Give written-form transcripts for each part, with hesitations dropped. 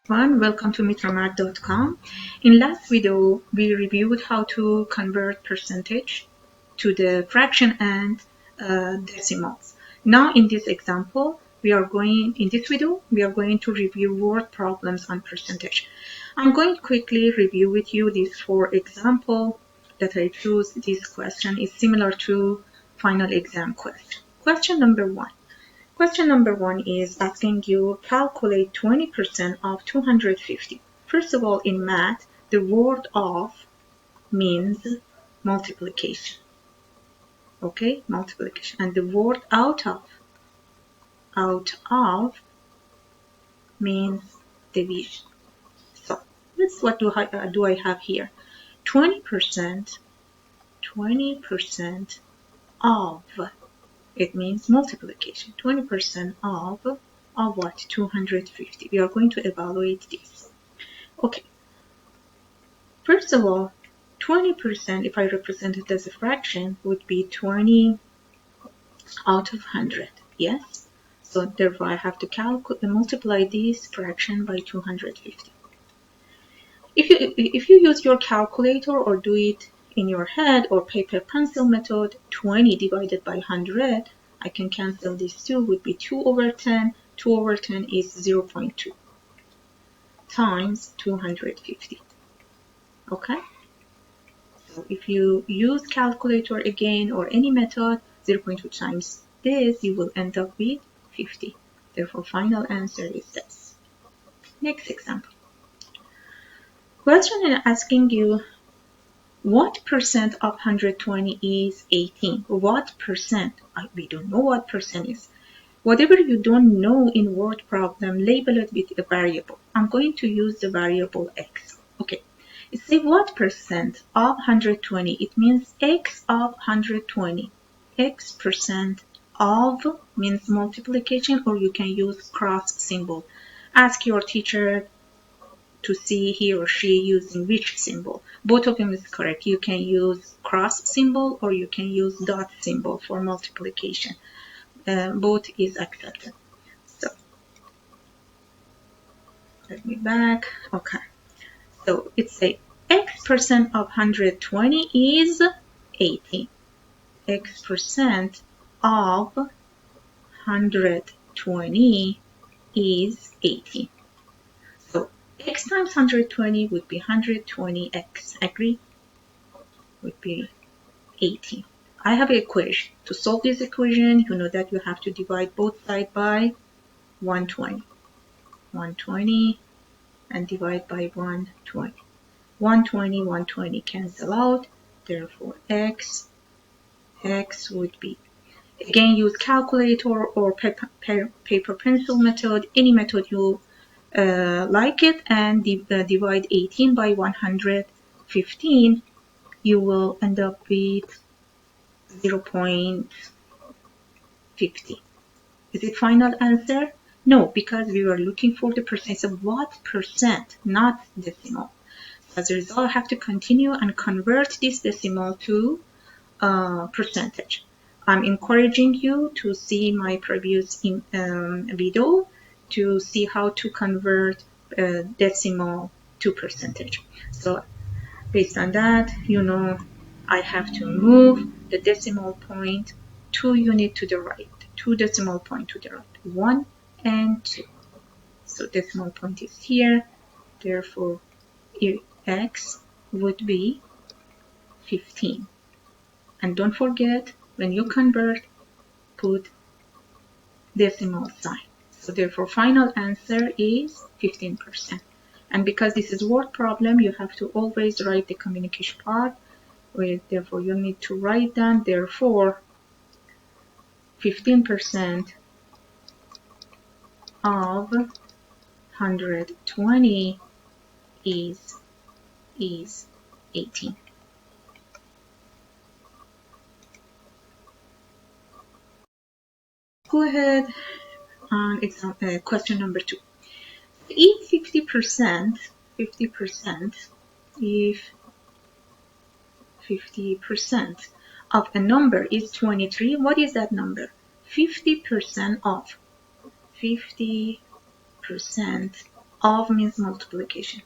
Welcome to mitramat.com. In last video, we reviewed how to convert percentage to the fraction and decimals. Now, in this example, we are going to review word problems on percentage. I'm going to quickly review with you these four examples that I choose. This question is similar to final exam question. Question number one. Question number one is asking you calculate 20% of 250. First of all, in math, the word of means multiplication. Okay, multiplication. And the word out of means division. So that's what do I have here? 20% of, it means multiplication. 20% of what? 250. We are going to evaluate this. Okay. First of all, 20%, if I represent it as a fraction, would be 20 out of 100. Yes? So therefore, I have to multiply this fraction by 250. If you use your calculator or do it in your head or paper pencil method, 20 divided by 100, I can cancel these two, would be 2 over 10. 2 over 10 is 0.2 times 250. Okay? So if you use calculator again or any method, 0.2 times this, you will end up with 50. Therefore, final answer is this. Next example. Question is asking you what percent of 120 is 18? What percent? We don't know what percent is. Whatever you don't know in word problem, label it with a variable. I'm going to use the variable x. Okay. It says what percent of 120? It means x of 120. X percent of means multiplication, or you can use cross symbol. Ask your teacher to see he or she using which symbol. Both of them is correct. You can use cross symbol or you can use dot symbol for multiplication. Both is accepted. So let me back. Okay. So it's a x percent of 120 is 18. X percent of 120 is 18. So x times 120 would be 120x. Agree? Would be 18. I have an equation. To solve this equation, you know that you have to divide both sides by 120. 120 and divide by 120. 120 cancel out. Therefore, x would be, again, use calculator or paper pencil method, any method you like it, and divide 18 by 115. You will end up with 0.50. Is it final answer? No, because we were looking for the percent. So what percent, not decimal. As a result, I have to continue and convert this decimal to percentage. I'm encouraging you to see my previous video to see how to convert decimal to percentage. So based on that, you know I have to move the decimal point 2 units to the right, 2 decimal point to the right, 1 and 2. So decimal point is here, therefore x would be 15. And don't forget, when you convert, put decimal sign. So therefore, final answer is 15%. And because this is word problem, you have to always write the communication part. Therefore, you need to write down, therefore, 15% of 120 is 18. Go ahead on question number 2. If 50% of a number is 23, what is that number? 50% of Of means multiplication.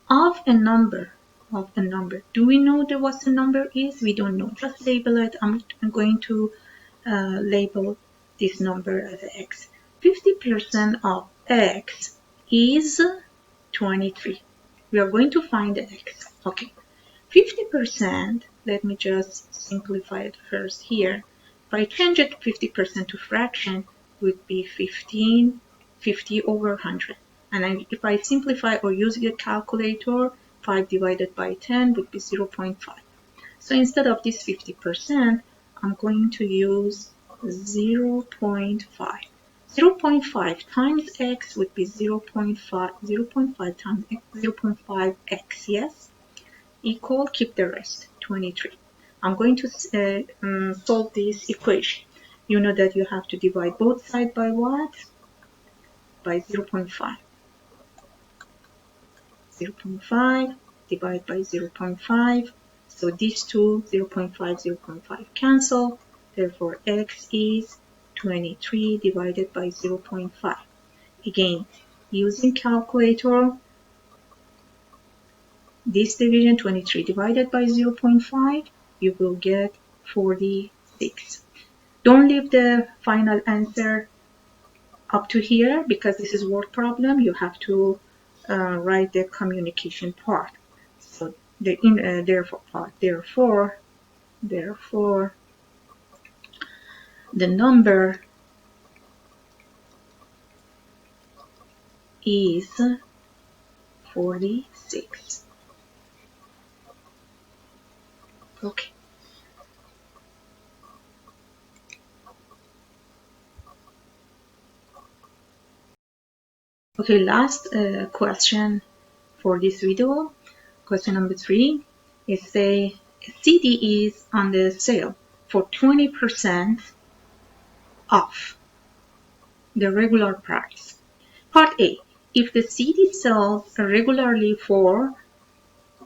Of a number. Do we know what the number is? We don't know. Just label it. I'm going to label this number as x. 50% of x is 23. We are going to find the x. Okay. 50%, let me just simplify it first here. If I change it 50% to fraction, would be 50 over 100. And if I simplify or use a calculator, 5 divided by 10 would be 0.5. So instead of this 50%, I'm going to use 0.5. 0.5 times x would be 0.5 times x, 0.5x, yes? Equal, keep the rest, 23. I'm going to solve this equation. You know that you have to divide both sides by what? By 0.5. 0.5 divided by 0.5. So these two, 0.5, 0.5 cancel. Therefore, x is 23 divided by 0.5. Again, using calculator, this division 23 divided by 0.5, you will get 46. Don't leave the final answer up to here because this is word problem. You have to write the communication part. So the therefore part. Therefore, the number is 46. Okay. Okay, last question for this video. Question number 3 is say a CD is on the sale for 20% off the regular price. Part A. If the CD sells regularly for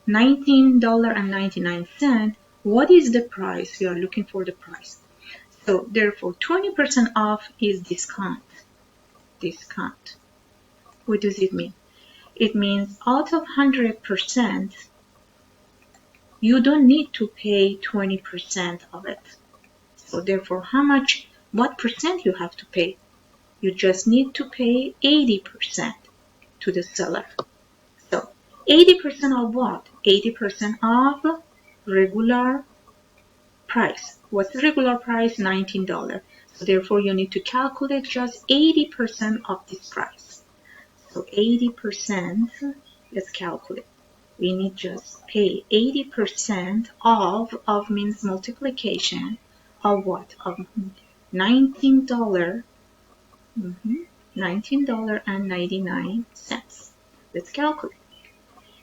$19.99, what is the price? We are looking for the price. So therefore 20% off is discount. Discount. What does it mean? It means out of 100%, you don't need to pay 20% of it. So therefore, what percent you have to pay? You just need to pay 80% to the seller. So 80% of what? 80% of regular price. What's the regular price? $19. So therefore, you need to calculate just 80% of this price. So 80%, let's calculate. We need just pay 80% of means multiplication of what? Of $19. $19.99. Let's calculate.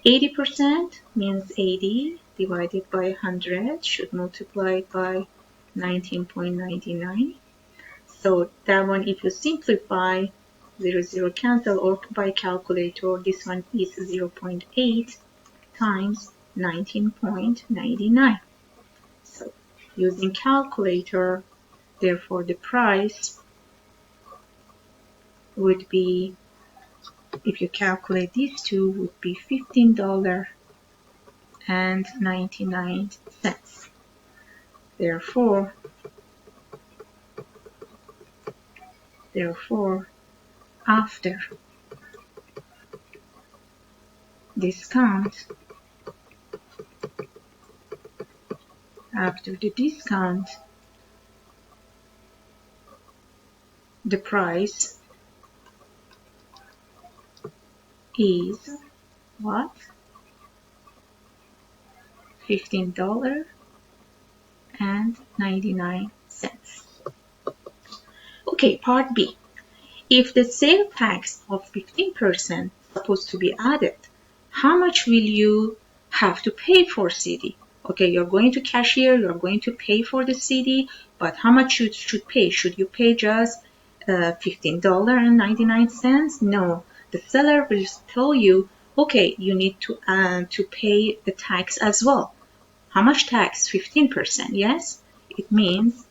80% means 80 divided by 100 should multiply by 19.99. So that one, if you simplify, 0 cancel, or by calculator, this one is 0.8 times 19.99. So using calculator, therefore the price would be, if you calculate these two, would be $15.99. Therefore, after discount, the price is what? $15.99. Okay, part B. If the sale tax of 15% is supposed to be added, how much will you have to pay for CD? Okay, you're going to cashier, you're going to pay for the CD, but how much you should pay? Should you pay just $15.99? No, the seller will tell you, okay, you need to pay the tax as well. How much tax? 15%, yes? It means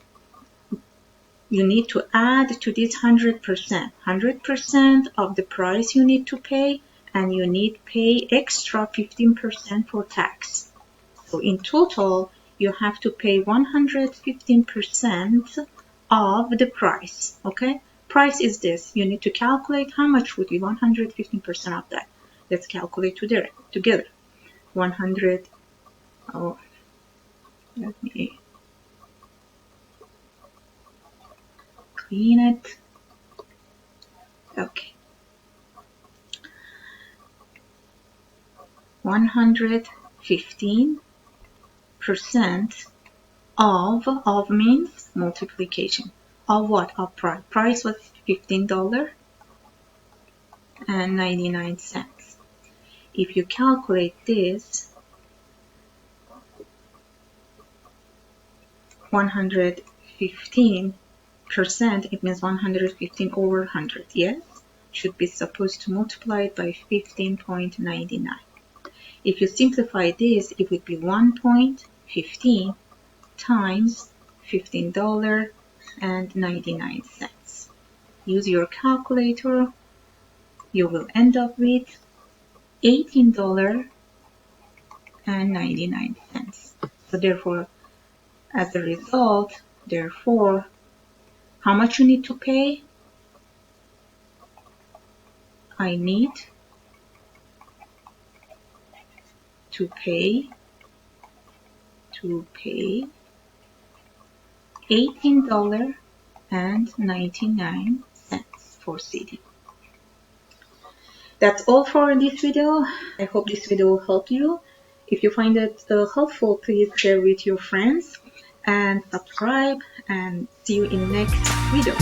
you need to add to this 100%. 100% of the price you need to pay and you need pay extra 15% for tax. So in total, you have to pay 115% of the price, okay? Price is this. You need to calculate how much would be 115% of that. Let's calculate together. 100, oh, let me clean it. Okay. 115% of means multiplication. Of what? Of price. Price was $15.99. If you calculate this, 115%, it means 115 over 100, yes? Should be supposed to multiply it by 15.99. If you simplify this, it would be 1.15 times $15.99. Use your calculator. You will end up with $18.99. So therefore, as a result, therefore, how much you need to pay? I need to pay $18.99 for CD. That's all for this video. I hope this video will help you. If you find it helpful, please share with your friends and subscribe, and see you in next video.